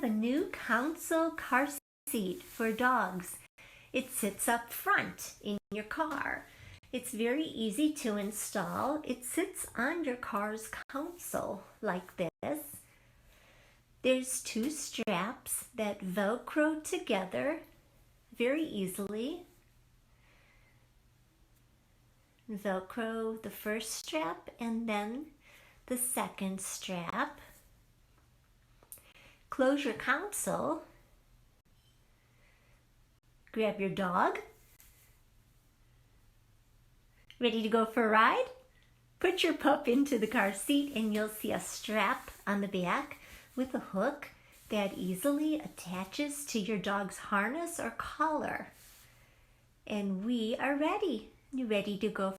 have a new console car seat for dogs. It sits up front in your car. It's very easy to install. It sits on your car's console like this. There's two straps that Velcro together very easily. Velcro the first strap and then the second strap. Close your console. Grab your dog. Ready to go for a ride? Put your pup into the car seat and you'll see a strap on the back with a hook that easily attaches to your dog's harness or collar. And we are ready. You ready to go